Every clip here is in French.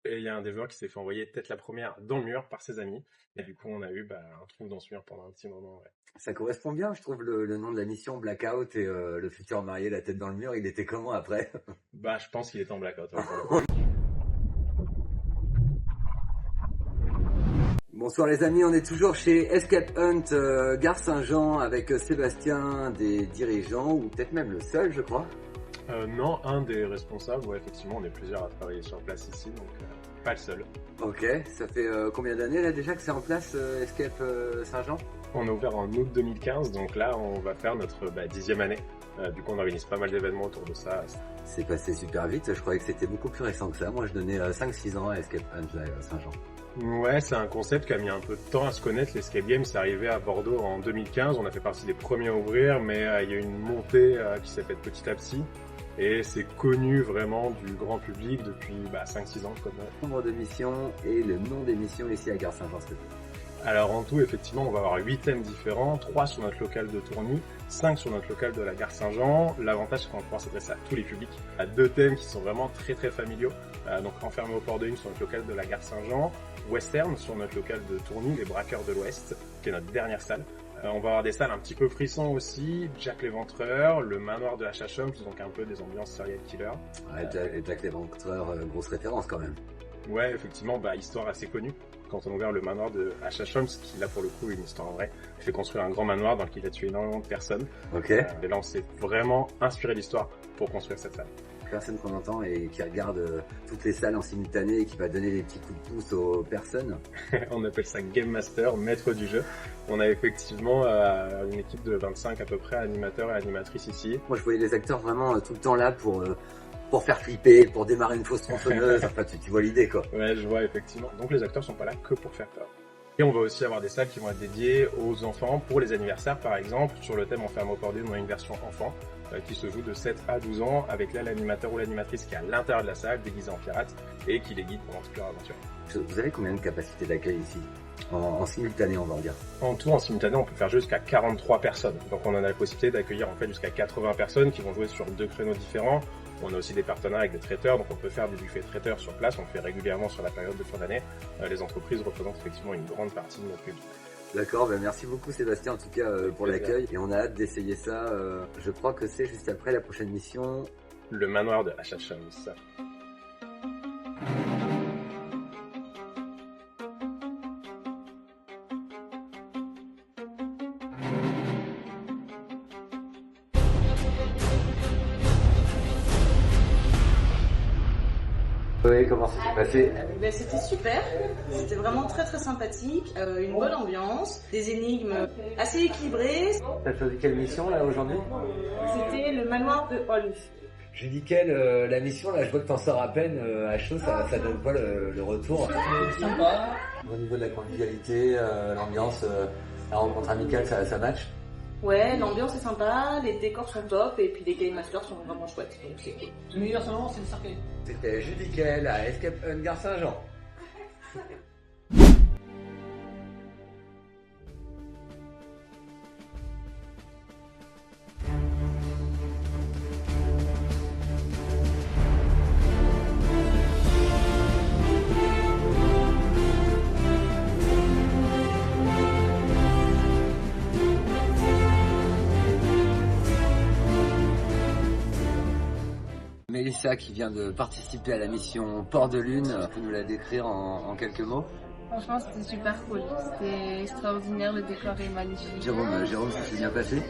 et il y a un des joueurs qui s'est fait envoyer tête la première dans le mur par ses amis. Et du coup, on a eu un trou dans ce mur pendant un petit moment. Ouais. Ça correspond bien, je trouve, le nom de la mission, Blackout, et le futur marié, la tête dans le mur, il était comment après? Je pense qu'il est en blackout. Ouais, Bonsoir les amis, on est toujours chez Escape Hunt Gare Saint-Jean avec Sébastien, des dirigeants, ou peut-être même le seul, je crois. Non, un des responsables. Ouais, effectivement, on est plusieurs à travailler sur place ici, donc pas le seul. Ok, ça fait combien d'années là déjà que c'est en place Escape Saint-Jean? On a ouvert en août 2015, donc là, on va faire notre 10e année. Du coup, on organise pas mal d'événements autour de ça. C'est passé super vite, je croyais que c'était beaucoup plus récent que ça. Moi, je donnais 5-6 ans à Escape Hunt Saint-Jean. Ouais, c'est un concept qui a mis un peu de temps à se connaître. L'escape game, c'est arrivé à Bordeaux en 2015. On a fait partie des premiers à ouvrir, mais il y a eu une montée qui s'est faite petit à petit. Et c'est connu vraiment du grand public depuis 5-6 ans. Le nombre de missions et le nom des missions ici à Gare Saint-Jean, s'il te plaît. Alors en tout, effectivement, on va avoir 8 thèmes différents, 3 sur notre local de Tourny, 5 sur notre local de la Gare Saint-Jean. L'avantage, c'est qu'on va pouvoir s'adresser à tous les publics. À 2 thèmes qui sont vraiment très très familiaux. Donc enfermé au port de Lune sur notre local de la Gare Saint-Jean, Western sur notre local de Tourny, les Braqueurs de l'Ouest, qui est notre dernière salle. On va avoir des salles un petit peu frissons aussi, Jack l'Éventreur, le manoir de Hachachum, donc un peu des ambiances serial killer. Ouais, Jack l'Éventreur, grosse référence quand même. Ouais, effectivement, histoire assez connue. Quand on a ouvert le manoir de Hachachum, ce qui là pour le coup est une histoire vraie, il fait construire un grand manoir dans lequel il a tué énormément de personnes. Ok. Et là, on s'est vraiment inspiré de l'histoire pour construire cette salle. Personne qu'on entend et qui regarde toutes les salles en simultané et qui va donner des petits coups de pouce aux personnes. On appelle ça Game Master, maître du jeu. On a effectivement une équipe de 25 à peu près animateurs et animatrices ici. Moi je voyais les acteurs vraiment tout le temps là pour faire flipper, pour démarrer une fausse tronçonneuse. Enfin tu vois l'idée quoi. Ouais, je vois effectivement. Donc les acteurs sont pas là que pour faire peur. Et on va aussi avoir des salles qui vont être dédiées aux enfants pour les anniversaires par exemple. Sur le thème Enfermé au port de Lune, on a une version enfant qui se joue de 7 à 12 ans avec là l'animateur ou l'animatrice qui est à l'intérieur de la salle déguisé en pirate et qui les guide pendant toute leur aventure. Vous avez combien de capacités d'accueil ici en simultané, on va en dire? En tout, en simultané, on peut faire jusqu'à 43 personnes. Donc on en a la possibilité d'accueillir en fait jusqu'à 80 personnes qui vont jouer sur 2 créneaux différents. On a aussi des partenaires avec des traiteurs, donc on peut faire des buffets traiteurs sur place. On le fait régulièrement sur la période de fin d'année. Les entreprises représentent effectivement une grande partie de notre public. D'accord, merci beaucoup Sébastien en tout cas pour l'accueil et on a hâte d'essayer ça. Je crois que c'est juste après la prochaine mission. Le manoir de Hachachum. Oui, comment ça s'est passé? C'était super, c'était vraiment très très sympathique, une bonne ambiance, des énigmes assez équilibrées. T'as choisi quelle mission là aujourd'hui? C'était le manoir de Holmes. J'ai dit quelle la mission là, je vois que t'en sors à peine à chaud, ça donne pas le retour. Sympa. Au niveau de la convivialité, l'ambiance, la rencontre amicale, ça match? Ouais, l'ambiance est sympa, les décors sont top et puis les Game Masters sont vraiment chouettes, donc c'est cool. Le meilleur salon, c'est le cercueil. C'était Judicael à Escape Hunt Gare Saint-Jean. Mélissa qui vient de participer à la mission Port de Lune, peux nous la décrire en quelques mots? Franchement, c'était super cool. C'était extraordinaire, le décor est magnifique. Jérôme, ça s'est bien passé?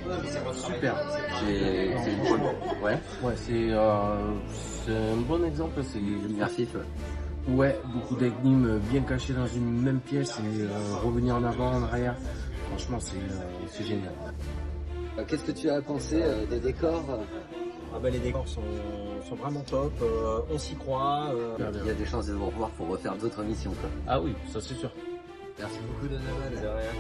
Super. C'est une bonne. Ouais. Ouais, c'est un bon exemple. C'est Immersif. ouais, beaucoup d'énigmes bien cachées dans une même pièce et revenir en avant, en arrière. Franchement, c'est génial. Qu'est-ce que tu as pensé des décors? Les décors sont vraiment top, on s'y croit. Il y a des chances de vous revoir pour refaire d'autres missions quoi. Ah oui, ça c'est sûr. Merci beaucoup Donovan. De rien.